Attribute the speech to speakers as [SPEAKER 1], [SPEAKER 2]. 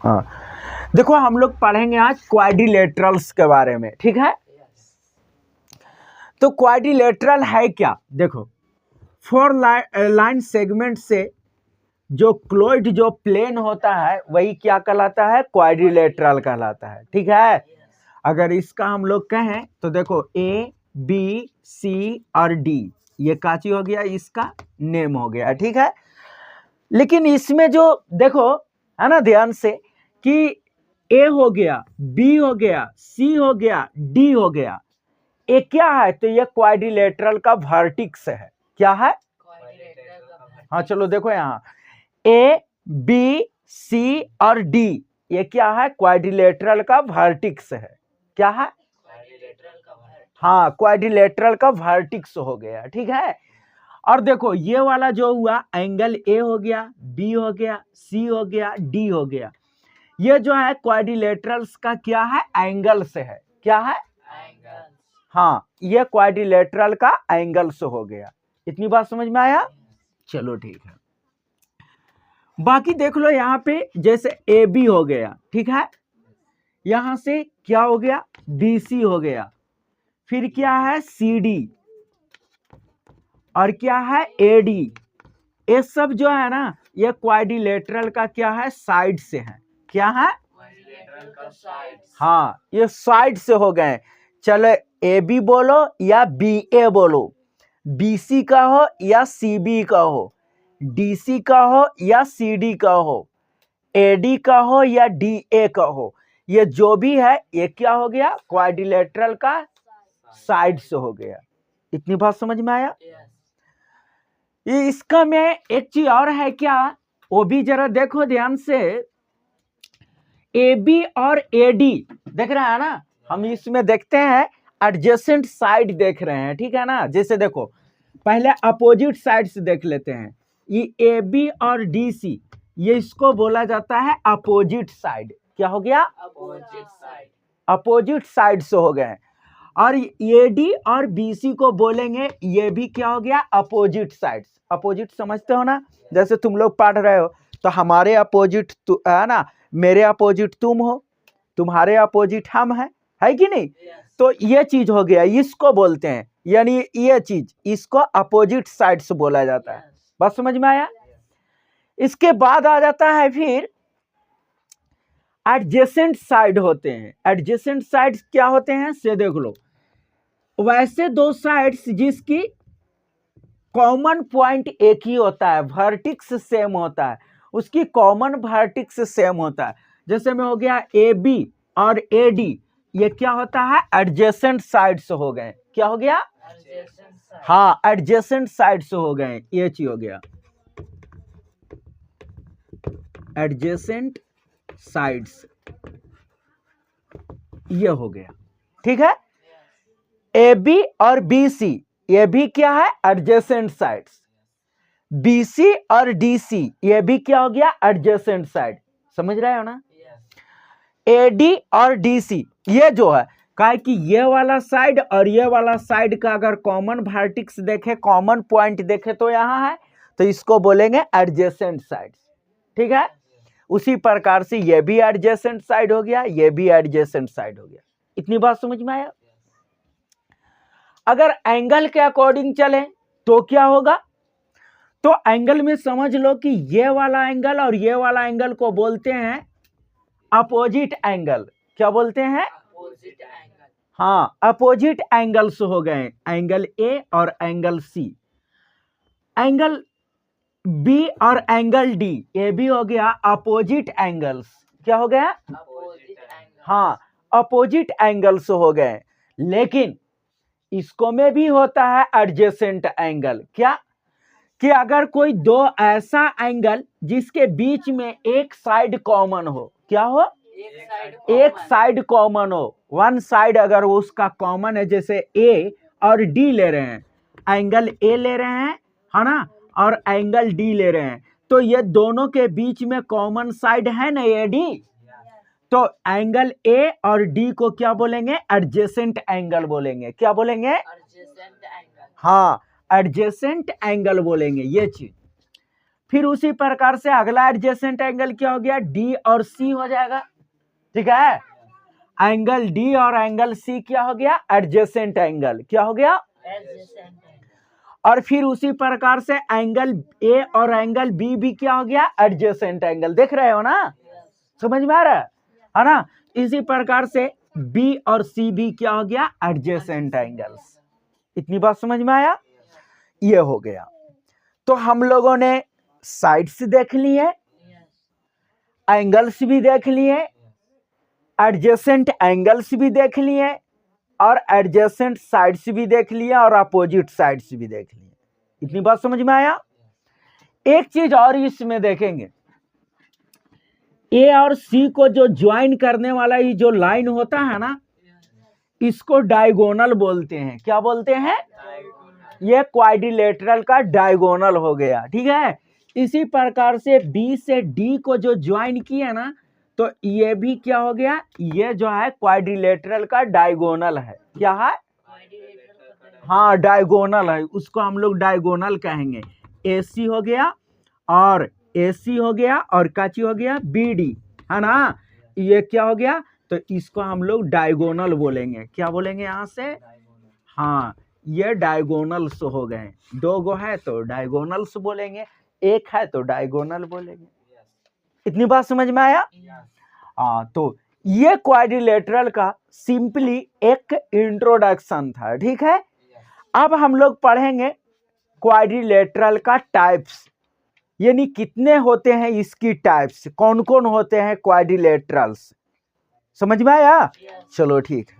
[SPEAKER 1] हाँ, देखो हम लोग पढ़ेंगे आज क्वाड्रिलेटरल्स के बारे में, ठीक है। तो क्वाड्रिलेटरल है क्या, देखो 4 लाइन सेगमेंट से जो क्लोइड जो प्लेन होता है वही क्या कहलाता है, क्वाड्रिलेटरल कहलाता है, ठीक है। अगर इसका हम लोग कहें तो देखो ए बी सी और डी, ये काची हो गया, इसका नेम हो गया, ठीक है। लेकिन इसमें जो देखो है ना ध्यान से कि ए हो गया, बी हो गया, सी हो गया, डी हो गया, ये क्या है, तो ये क्वाड्रिलेटरल का वर्टिक्स है। क्या है, हाँ चलो देखो यहाँ ए बी सी और डी, ये क्या है, क्वाड्रिलेटरल का वर्टिक्स है। क्या है, हाँ क्वाड्रिलेटरल का वर्टिक्स हो गया, ठीक है। और देखो ये वाला जो हुआ एंगल ए हो गया, बी हो गया, सी हो गया, डी हो गया, ये जो है क्वाड्रिलेटरल्स का क्या है, एंगल से है। क्या है, हाँ ये क्वाड्रिलेटरल का एंगल्स हो गया। इतनी बात समझ में आया, चलो ठीक है। बाकी देख लो यहाँ पे जैसे ए बी हो गया, ठीक है, यहां से क्या हो गया, बी सी हो गया, फिर क्या है सी डी, और क्या है ए डी, ये सब जो है ना ये क्वाड्रिलेटरल का क्या है, साइड से है। क्या है, हाँ ये साइड से हो गए। चलो ए बी बोलो या बी ए बोलो, बी सी का हो या सी बी का हो, डी सी का हो या सी डी का हो, ए डी का हो या डी ए का हो, ये जो भी है ये क्या हो गया, क्वाड्रिलेटरल का साइड से हो गया। इतनी बात समझ में आया। ये इसका में एक चीज और है क्या, वो भी जरा देखो ध्यान से, ए बी और ए डी देख रहा है ना, हम इसमें देखते हैं एडजेसेंट साइड देख रहे हैं, ठीक है ना। जैसे देखो पहले अपोजिट साइड से देख लेते हैं, ये ए बी और डी सी, ये इसको बोला जाता है अपोजिट साइड। क्या हो गया, अपोजिट साइड, अपोजिट साइड से हो गए। और ए डी और बी सी को बोलेंगे, ये भी क्या हो गया, अपोजिट साइड्स। अपोजिट समझते हो ना, जैसे तुम लोग पढ़ रहे हो तो हमारे अपोजिट है ना, मेरे अपोजिट तुम हो, तुम्हारे अपोजिट हम है कि नहीं। तो ये चीज हो गया, इसको बोलते हैं, यानी ये चीज इसको अपोजिट साइड्स बोला जाता है। बस समझ में आया। इसके बाद आ जाता है फिर एडजेसेंट साइड होते हैं। एडजेसेंट साइड्स क्या होते हैं से देख लो, वैसे दो साइड्स जिसकी कॉमन पॉइंट एक ही होता है, वर्टिक्स सेम होता है, उसकी कॉमन वर्टिक्स सेम होता है। जैसे में हो गया ए बी और ए डी, ये क्या होता है, एडजेसेंट साइड्स हो गए। क्या हो गया, हाँ एडजेसेंट साइड्स हो गए, ये चीज हो गया एडजेसेंट साइड्स, ये हो गया, ठीक है। ए बी और बी सी, ये भी क्या है, एडजेसेंट साइड्स। बी सी और डी सी, ये भी क्या हो गया, एडजेसेंट साइड। समझ रहे हो ना। ए डी और डी सी, ये जो है कहा कि ये वाला साइड और ये वाला साइड का अगर कॉमन वर्टिक्स देखे, कॉमन पॉइंट देखे तो यहाँ है, तो इसको बोलेंगे एडजेसेंट साइड्स, ठीक है। उसी प्रकार से ये भी एडजेसेंट साइड हो गया, ये भी एडजेसेंट साइड हो गया। इतनी बात समझ में आया। अगर एंगल के अकॉर्डिंग चले तो क्या होगा, तो एंगल में समझ लो कि ये वाला एंगल और ये वाला एंगल को बोलते हैं अपोजिट एंगल। क्या बोलते हैं, अपोजिट एंगल। हाँ अपोजिट एंगल्स हो गए, एंगल ए और एंगल सी। एंगल बी और एंगल डी, ये भी हो गया अपोजिट एंगल्स। क्या हो गया, अपोजिट एंगल, हाँ अपोजिट एंगल्स हो गए। लेकिन इसको में भी होता है एडजेसेंट एंगल। क्या, कि अगर कोई दो ऐसा एंगल जिसके बीच में एक साइड कॉमन हो, क्या हो, एक साइड कॉमन हो, वन साइड अगर उसका कॉमन है, जैसे ए और डी ले रहे हैं, एंगल ए ले रहे हैं है ना, और एंगल डी ले रहे हैं, तो ये दोनों के बीच में कॉमन साइड है ना ए डी, तो एंगल ए और डी को क्या बोलेंगे, एडजेसेंट एंगल बोलेंगे। क्या बोलेंगे, एडजेसेंट एंगल, हाँ एडजेसेंट एंगल बोलेंगे ये चीज। फिर उसी प्रकार से अगला एडजेसेंट एंगल क्या हो गया, डी और सी हो जाएगा, ठीक है। एंगल डी और एंगल सी क्या हो गया, एडजेसेंट एंगल, क्या हो गया, और फिर उसी प्रकार से एंगल ए और एंगल बी भी क्या हो गया, एडजेसेंट एंगल। देख रहे हो ना, समझ में आ रहा है ना। इसी प्रकार से बी और सी भी क्या हो गया, एडजेसेंट एंगल्स। इतनी बात समझ में आया, ये हो गया। तो हम लोगों ने साइड्स देख लिए, एंगल्स भी देख लिए, एडजेसेंट एंगल्स भी देख लिए, और एडजेसेंट साइड्स भी देख लिए, और अपोजिट साइड्स भी देख लिए। इतनी बात समझ में आया। एक चीज और इसमें देखेंगे, ए और सी को जो ज्वाइन करने वाला ये जो लाइन होता है ना, इसको डायगोनल बोलते हैं। क्या बोलते हैं, ये क्वाड्रिलेटरल का डायगोनल हो गया, ठीक है। इसी प्रकार से बी से डी को जो ज्वाइन किया ना, तो ये भी क्या हो गया, ये जो है क्वाड्रिलेटरल का डायगोनल है। क्या है, हाँ डायगोनल है, उसको हम लोग डायगोनल कहेंगे। AC हो गया और AC हो गया और काची हो गया, BD, है ना। ये क्या हो गया, तो इसको हम लोग डायगोनल बोलेंगे। क्या बोलेंगे यहाँ से, हाँ ये डायगोनल्स हो गए। दो गो है तो डायगोनल्स बोलेंगे, एक है तो डायगोनल बोलेंगे। इतनी बात समझ में आया। तो ये क्वाड्रिलेटरल का सिंपली एक इंट्रोडक्शन था, ठीक है। अब हम लोग पढ़ेंगे क्वाड्रिलेटरल का टाइप्स, यानी कितने होते हैं इसकी टाइप्स, कौन कौन होते हैं क्वाड्रिलेटरल्स। समझ में आया, चलो ठीक है।